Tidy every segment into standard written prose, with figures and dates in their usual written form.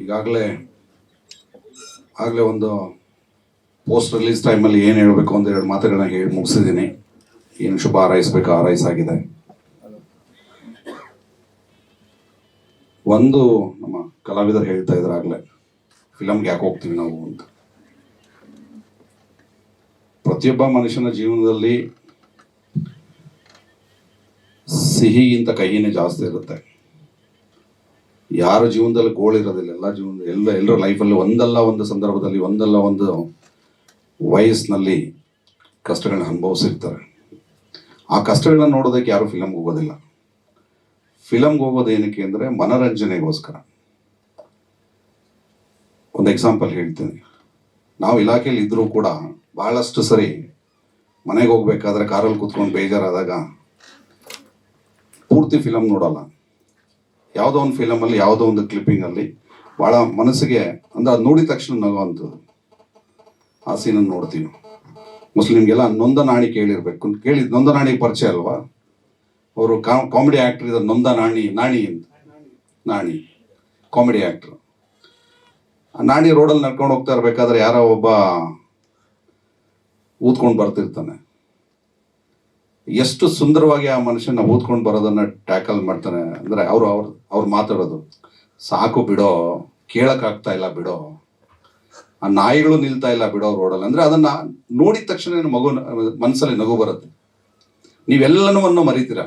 ಈಗಾಗಲೇ ಒಂದು post release ಟೈಮಲ್ಲಿ ಏನು ಹೇಳಬೇಕು ಅಂತ ಎರಡು ಮಾತುಗಳನ್ನ ಹೇಳಿ ಮುಗಿಸಿದ್ದೀನಿ. ಏನು ಶುಭ ಹಾರೈಸಬೇಕು ಹಾರೈಸಾಗಿದೆ. ಒಂದು ನಮ್ಮ ಕಲಾವಿದರು ಹೇಳ್ತಾ ಇದ್ರು ಆಗಲೇ, ಫಿಲಮ್ಗೆ ಯಾಕೆ ಹೋಗ್ತೀವಿ ನಾವು ಅಂತ. ಪ್ರತಿಯೊಬ್ಬ ಮನುಷ್ಯನ ಜೀವನದಲ್ಲಿ ಸಿಹಿಗಿಂತ ಕಹಿನೇ ಜಾಸ್ತಿ ಇರುತ್ತೆ. ಯಾರ ಜೀವನದಲ್ಲಿ ಗೋಳಿರೋದಿಲ್ಲ. ಎಲ್ಲರ ಲೈಫಲ್ಲಿ ಒಂದಲ್ಲ ಒಂದು ಸಂದರ್ಭದಲ್ಲಿ ಒಂದಲ್ಲ ಒಂದು ವಯಸ್ಸಿನಲ್ಲಿ ಕಷ್ಟಗಳನ್ನ ಅನುಭವಿಸಿರ್ತಾರೆ. ಆ ಕಷ್ಟಗಳನ್ನ ನೋಡೋದಕ್ಕೆ ಯಾರು ಫಿಲಮ್ಗೆ ಹೋಗೋದಿಲ್ಲ. ಫಿಲಮ್ಗೆ ಹೋಗೋದು ಏನಕ್ಕೆ ಅಂದರೆ ಮನರಂಜನೆಗೋಸ್ಕರ. ಒಂದು ಎಕ್ಸಾಂಪಲ್ ಹೇಳ್ತೀನಿ. ನಾವು ಇಲಾಖೆಯಲ್ಲಿ ಇದ್ರೂ ಕೂಡ ಬಹಳಷ್ಟು ಸರಿ ಮನೆಗೆ ಹೋಗ್ಬೇಕಾದ್ರೆ ಕಾರಲ್ಲಿ ಕೂತ್ಕೊಂಡು ಬೇಜಾರಾದಾಗ ಪೂರ್ತಿ ಫಿಲಮ್ ನೋಡಲ್ಲ. ಯಾವುದೋ ಒಂದು ಫಿಲಮಲ್ಲಿ ಯಾವುದೋ ಒಂದು ಕ್ಲಿಪ್ಪಿಂಗಲ್ಲಿ ಭಾಳ ಮನಸ್ಸಿಗೆ ಅಂದರೆ ಅದು ನೋಡಿದ ತಕ್ಷಣ ನಗುವಂಥದ್ದು ಆ ಸೀನನ್ನು ನೋಡ್ತೀವಿ. ಮುಸ್ಲಿಮ್ಗೆಲ್ಲ ನೊಂದ ನಾಣಿ ಕೇಳಿರ್ಬೇಕು. ನೊಂದ ನಾಣಿ ಪರಿಚಯ ಅಲ್ವಾ? ಅವರು ಕಾಮಿಡಿ ಆ್ಯಕ್ಟ್ರ್ ಇದ್ದಾರೆ. ನೊಂದ ನಾಣಿ ಅಂತ ನಾಣಿ ಕಾಮಿಡಿ ಆ್ಯಕ್ಟ್ರು. ನಾಣಿ ರೋಡಲ್ಲಿ ನಡ್ಕೊಂಡು ಹೋಗ್ತಾ ಇರ್ಬೇಕಾದ್ರೆ ಯಾರೋ ಒಬ್ಬ ಊದ್ಕೊಂಡು ಬರ್ತಿರ್ತಾನೆ. ಎಷ್ಟು ಸುಂದರವಾಗಿ ಆ ಮನುಷ್ಯನ ಊದ್ಕೊಂಡು ಬರೋದನ್ನ ಟ್ಯಾಕಲ್ ಮಾಡ್ತಾನೆ ಅಂದರೆ ಅವ್ರು ಮಾತಾಡೋದು, ಸಾಕು ಬಿಡೋ, ಕೇಳಕ್ಕಾಗ್ತಾ ಇಲ್ಲ ಬಿಡೋ, ಆ ನಾಯಿಗಳು ನಿಲ್ತಾ ಇಲ್ಲ ಬಿಡೋ ರೋಡಲ್ಲಿ. ಅಂದರೆ ಅದನ್ನ ನೋಡಿದ ತಕ್ಷಣ ಮನಸ್ಸಲ್ಲಿ ನಗು ಬರುತ್ತೆ. ನೀವೆಲ್ಲನೂ ಮರಿತೀರ.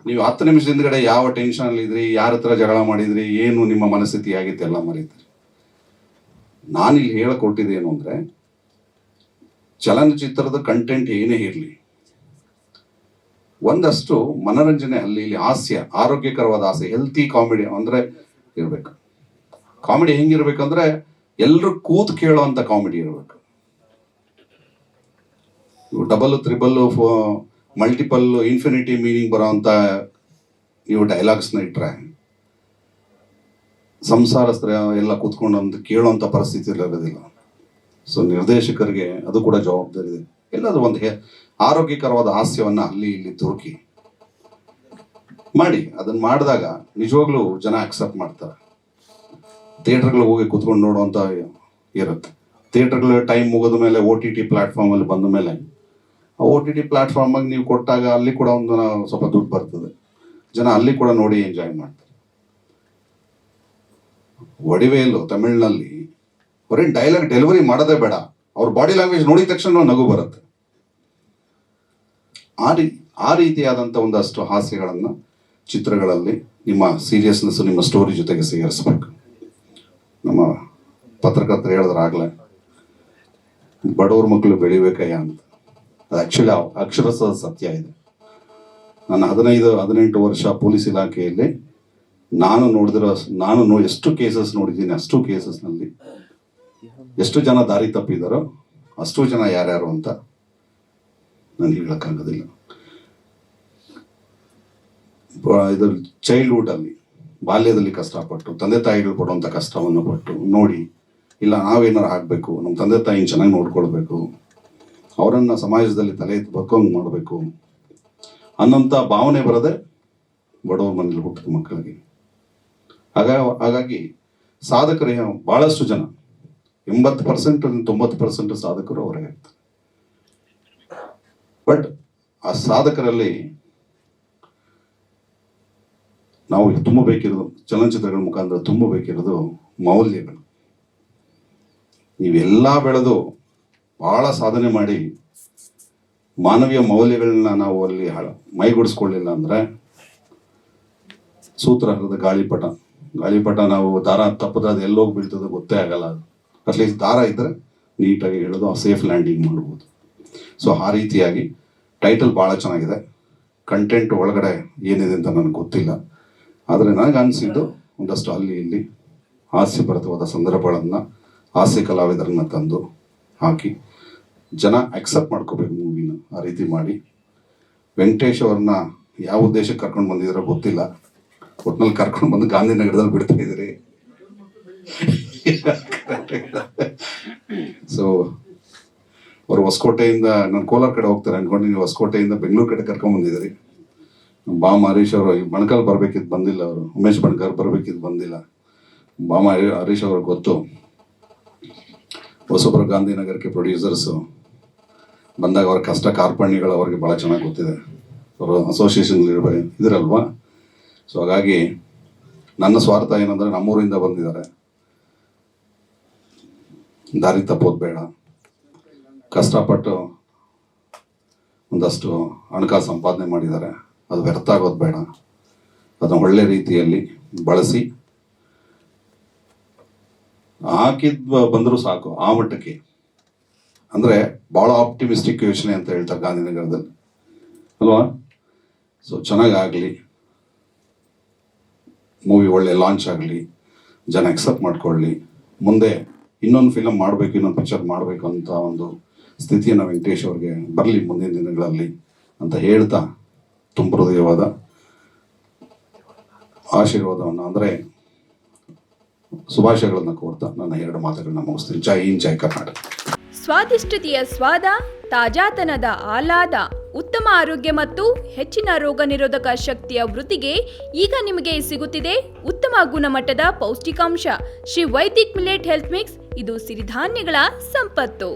ನೀವು 10 ನಿಮಿಷ ಹಿಂದ್ಗಡೆ ಯಾವ ಟೆನ್ಷನಲ್ಲಿ ಇದ್ರಿ, ಯಾರ ಹತ್ರ ಜಗಳ ಮಾಡಿದ್ರಿ, ಏನು ನಿಮ್ಮ ಮನಸ್ಥಿತಿ ಆಗಿತ್ತು ಎಲ್ಲ ಮರಿತೀರಿ. ನಾನಿಲ್ಲಿ ಹೇಳಿಕೊಟ್ಟಿದ್ದೇನು ಅಂದರೆ, ಚಲನಚಿತ್ರದ ಕಂಟೆಂಟ್ ಏನೇ ಇರಲಿ, ಒಂದಷ್ಟು ಮನರಂಜನೆ, ಅಲ್ಲಿ ಇಲ್ಲಿ ಹಾಸ್ಯ, ಆರೋಗ್ಯಕರವಾದ ಹಾಸ್ಯ, ಹೆಲ್ತಿ ಕಾಮಿಡಿ ಅಂದರೆ ಇರಬೇಕು. ಕಾಮಿಡಿ ಹೆಂಗಿರ್ಬೇಕಂದ್ರೆ ಎಲ್ಲರೂ ಕೂತು ಕೇಳೋವಂಥ ಕಾಮಿಡಿ ಇರಬೇಕು. Double, triple, multiple, infinity meaning ಬರೋವಂಥ ನೀವು ಡೈಲಾಗ್ಸ್ನ ಇಟ್ಟರೆ ಸಂಸಾರಸ್ಥರ ಎಲ್ಲ ಕೂತ್ಕೊಂಡು ಒಂದು ಕೇಳೋವಂಥ ಪರಿಸ್ಥಿತಿ ಇರೋದಿಲ್ಲ. ಸೊ ನಿರ್ದೇಶಕರಿಗೆ ಅದು ಕೂಡ ಜವಾಬ್ದಾರಿ ಇದೆ. ಎಲ್ಲದು ಒಂದು ಆರೋಗ್ಯಕರವಾದ ಹಾಸ್ಯವನ್ನು ಅಲ್ಲಿ ಇಲ್ಲಿ ತುರುಕಿ ಮಾಡಿ. ಅದನ್ನು ಮಾಡಿದಾಗ ನಿಜವಾಗ್ಲೂ ಜನ ಅಕ್ಸೆಪ್ಟ್ ಮಾಡ್ತಾರೆ. ಥಿಯೇಟರ್ಗಳಿಗೆ ಹೋಗಿ ಕೂತ್ಕೊಂಡು ನೋಡುವಂಥ ಇರುತ್ತೆ. ಥಿಯೇಟರ್ಗಳ ಟೈಮ್ ಮುಗಿದ ಮೇಲೆ OTT ಪ್ಲಾಟ್ಫಾರ್ಮಲ್ಲಿ ಬಂದ ಮೇಲೆ ಆ OTT ಪ್ಲಾಟ್ಫಾರ್ಮಾಗಿ ನೀವು ಕೊಟ್ಟಾಗ ಅಲ್ಲಿ ಕೂಡ ಒಂದು ಸ್ವಲ್ಪ ದುಡ್ಡು ಬರ್ತದೆ. ಜನ ಅಲ್ಲಿ ಕೂಡ ನೋಡಿ ಎಂಜಾಯ್ ಮಾಡ್ತಾರೆ. ವಡಿವೇಲು ತಮಿಳಿನಲ್ಲಿ ಬರೀ ಡೈಲಾಗ್ ಡೆಲಿವರಿ ಮಾಡೋದೇ ಬೇಡ, ಅವ್ರ ಬಾಡಿ ಲ್ಯಾಂಗ್ವೇಜ್ ನೋಡಿದ ತಕ್ಷಣ ನಗು ಬರುತ್ತೆ. ಆ ರೀತಿಯಾದಂಥ ಒಂದಷ್ಟು ಹಾಸ್ಯಗಳನ್ನು ಚಿತ್ರಗಳಲ್ಲಿ ನಿಮ್ಮ ಸೀರಿಯಸ್ನೆಸ್, ನಿಮ್ಮ ಸ್ಟೋರಿ ಜೊತೆಗೆ ಸೇರಿಸ್ಬೇಕು. ನಮ್ಮ ಪತ್ರಕರ್ತರು ಹೇಳಿದ್ರಾಗಲೇ, ಬಡವ್ರ ಮಕ್ಕಳು ಬೆಳಿಬೇಕಯ್ಯ ಅಂತ. ಅದು ಆ್ಯಕ್ಚುಲಿ ಅಕ್ಷರಶಃ ಸತ್ಯ ಇದೆ. ನಾನು 15-18 ವರ್ಷ ಪೊಲೀಸ್ ಇಲಾಖೆಯಲ್ಲಿ ನಾನು ಎಷ್ಟು ಕೇಸಸ್ ನೋಡಿದ್ದೀನಿ. ಅಷ್ಟು ಕೇಸಸ್ನಲ್ಲಿ ಎಷ್ಟು ಜನ ದಾರಿ ತಪ್ಪಿದಾರೋ ಅಷ್ಟು ಜನ ಯಾರ್ಯಾರು ಅಂತ ನಾನು ಹೇಳಕ್ಕಾಗೋದಿಲ್ಲ. ಇದು ಚೈಲ್ಡ್ಹುಡ್ಡಲ್ಲಿ, ಬಾಲ್ಯದಲ್ಲಿ ಕಷ್ಟಪಟ್ಟು ತಂದೆ ತಾಯಿಗಳು ಪಡುವಂಥ ಕಷ್ಟವನ್ನು ಪಟ್ಟು ನೋಡಿ, ಇಲ್ಲ ನಾವೇನಾರು ಆಗಬೇಕು, ನಮ್ಮ ತಂದೆ ತಾಯಿನ ಚೆನ್ನಾಗಿ ನೋಡ್ಕೊಳ್ಬೇಕು, ಅವರನ್ನು ಸಮಾಜದಲ್ಲಿ ತಲೆ ಎತ್ತಿ ಬದುಕೋಂಗೆ ಮಾಡಬೇಕು ಅನ್ನೋಂಥ ಭಾವನೆ ಬರೋದೇ ಬಡವ್ರ ಮನೇಲಿ ಹುಟ್ಟಿದ ಮಕ್ಕಳಿಗೆ. ಹಾಗಾಗಿ ಸಾಧಕರು ಭಾಳಷ್ಟು ಜನ, 80% 90% ಸಾಧಕರು ಅವರೇ ಇರ್ತಾರೆ. ಬಟ್ ಆ ಸಾಧಕರಲ್ಲಿ ನಾವು ತುಂಬಬೇಕಿರೋದು, ಚಲನಚಿತ್ರಗಳ ಮುಖಾಂತರ ತುಂಬಬೇಕಿರೋದು ಮೌಲ್ಯಗಳು. ನೀವೆಲ್ಲ ಬೆಳೆದು ಭಾಳ ಸಾಧನೆ ಮಾಡಿ ಮಾನವೀಯ ಮೌಲ್ಯಗಳನ್ನ ನಾವು ಅಲ್ಲಿ ಮೈಗೂಡಿಸ್ಕೊಳ್ಳಿಲ್ಲ ಅಂದರೆ ಸೂತ್ರಹರದ ಗಾಳಿಪಟ ನಾವು ದಾರ ತಪ್ಪದ ಅದು ಎಲ್ಲೋಗಿ ಬೀಳ್ತದೆ ಗೊತ್ತೇ ಆಗಲ್ಲ. ಅಟ್ಲೀಸ್ಟ್ ದಾರ ಇದ್ದರೆ ನೀಟಾಗಿ ಹೇಳೋದು, ಸೇಫ್ ಲ್ಯಾಂಡಿಂಗ್ ಮಾಡ್ಬೋದು. ಸೊ ಆ ರೀತಿಯಾಗಿ ಟೈಟಲ್ ಭಾಳ ಚೆನ್ನಾಗಿದೆ. ಕಂಟೆಂಟ್ ಒಳಗಡೆ ಏನಿದೆ ಅಂತ ನನಗೆ ಗೊತ್ತಿಲ್ಲ. ಆದರೆ ನನಗೆ ಅನಿಸಿದ್ದು ಒಂದಷ್ಟು ಅಲ್ಲಿ ಇಲ್ಲಿ ಹಾಸ್ಯಭರಿತವಾದ ಸಂದರ್ಭಗಳನ್ನು, ಹಾಸ್ಯ ಕಲಾವಿದರನ್ನ ತಂದು ಹಾಕಿ ಜನ ಅಕ್ಸೆಪ್ಟ್ ಮಾಡ್ಕೋಬೇಕು ಮೂವಿನ. ಆ ರೀತಿ ಮಾಡಿ ವೆಂಕಟೇಶ್ ಅವ್ರನ್ನ ಯಾವ ಉದ್ದೇಶಕ್ಕೆ ಕರ್ಕೊಂಡು ಬಂದಿದ್ದೀರೋ ಗೊತ್ತಿಲ್ಲ. ಒಟ್ನಲ್ಲಿ ಕರ್ಕೊಂಡು ಬಂದು ಗಾಂಧಿನಗರದಲ್ಲಿ ಬಿಡ್ತಾ ಇದ್ದೀರಿ. ಸೊ ಅವ್ರು ಹೊಸಕೋಟೆಯಿಂದ, ನಾನು ಕೋಲಾರ ಕಡೆ ಹೋಗ್ತಾರೆ ಅನ್ಕೊಂಡು ನೀವು ಹೊಸಕೋಟೆಯಿಂದ ಬೆಂಗಳೂರು ಕಡೆ ಕರ್ಕೊಂಡ್ ಬಂದಿದ್ದೀರಿ. ಬಾ ಹರೀಶ್ ಅವರು ಬಣಕಲ್ ಬರ್ಬೇಕಿದ್ದು ಬಂದಿಲ್ಲ, ಅವರು ಉಮೇಶ್ ಬಣಕಲ್ ಬರ್ಬೇಕಿದ್ದು ಬಂದಿಲ್ಲ. ಬಾಮ ಹರೀಶ್ ಅವ್ರಿಗೆ ಗೊತ್ತು, ಹೊಸಬ್ರು ಗಾಂಧಿನಗರಕ್ಕೆ ಪ್ರೊಡ್ಯೂಸರ್ಸು ಬಂದಾಗ ಅವ್ರ ಕಷ್ಟ ಕಾರ್ಪಣ್ಯಗಳು ಅವ್ರಿಗೆ ಭಾಳ ಚೆನ್ನಾಗಿ ಗೊತ್ತಿದೆ. ಅವರು ಅಸೋಸಿಯೇಷನ್ ಇದಿರಲ್ವಾ. ಸೊ ಹಾಗಾಗಿ ನನ್ನ ಸ್ವಾರ್ಥ ಏನಂದರೆ, ನಮ್ಮೂರಿಂದ ಬಂದಿದ್ದಾರೆ, ದಾರಿ ತಪ್ಪೋದು ಬೇಡ, ಕಷ್ಟಪಟ್ಟು ಒಂದಷ್ಟು ಹಣಕಾಸು ಸಂಪಾದನೆ ಮಾಡಿದ್ದಾರೆ, ಅದು ವ್ಯರ್ಥ ಆಗೋದು ಬೇಡ, ಅದನ್ನು ಒಳ್ಳೆ ರೀತಿಯಲ್ಲಿ ಬಳಸಿ ಹಾಕಿದ್ ಬಂದರೂ ಸಾಕು ಆ ಮಟ್ಟಕ್ಕೆ. ಅಂದರೆ ಭಾಳ ಆಪ್ಟಿಮಿಸ್ಟಿಕ್ ಯೋಚನೆ ಅಂತ ಹೇಳ್ತಾರೆ ಗಾಂಧಿನಗರದಲ್ಲಿ ಅಲ್ವಾ. ಸೊ ಚೆನ್ನಾಗಾಗಲಿ, ಮೂವಿ ಒಳ್ಳೆ ಲಾಂಚ್ ಆಗಲಿ, ಜನ ಅಕ್ಸೆಪ್ಟ್ ಮಾಡ್ಕೊಳ್ಳಿ, ಮುಂದೆ ಇನ್ನೊಂದು ಫಿಲಮ್ ಮಾಡಬೇಕು, ಇನ್ನೊಂದು ಪಿಕ್ಚರ್ ಮಾಡಬೇಕು ಅಂತ ಒಂದು ಸ್ಥಿತಿಯನ್ನು ವೆಂಕಟೇಶ್ ಅವ್ರಿಗೆ ಬರಲಿ ಮುಂದಿನ ದಿನಗಳಲ್ಲಿ ಅಂತ ಹೇಳ್ತಾ, ತುಂಬ ಹೃದಯವಾದ ಆಶೀರ್ವಾದವನ್ನು ಅಂದರೆ ಶುಭಾಶಯಗಳನ್ನು ಕೋರ್ತಾ ನನ್ನ 2 ಮಾತುಗಳನ್ನ ಮುಗಿಸ್ತೀನಿ. ಜೈ ಹಿಂದ್, ಜೈ ಕರ್ನಾಟಕ. ಸ್ವಾದಿಷ್ಟತೆಯ ಸ್ವಾದ, ತಾಜಾತನದ ಆಹ್ಲಾದ, ಉತ್ತಮ ಆರೋಗ್ಯ ಮತ್ತು ಹೆಚ್ಚಿನ ರೋಗ ನಿರೋಧಕ ಶಕ್ತಿಯ ವೃದ್ಧಿಗೆ ಈಗ ನಿಮಗೆ ಸಿಗುತ್ತಿದೆ ಉತ್ತಮ ಗುಣಮಟ್ಟದ ಪೌಷ್ಟಿಕಾಂಶ Shri Vaidik millet health mix. ಇದು ಸಿರಿಧಾನ್ಯಗಳ ಸಂಪತ್ತು.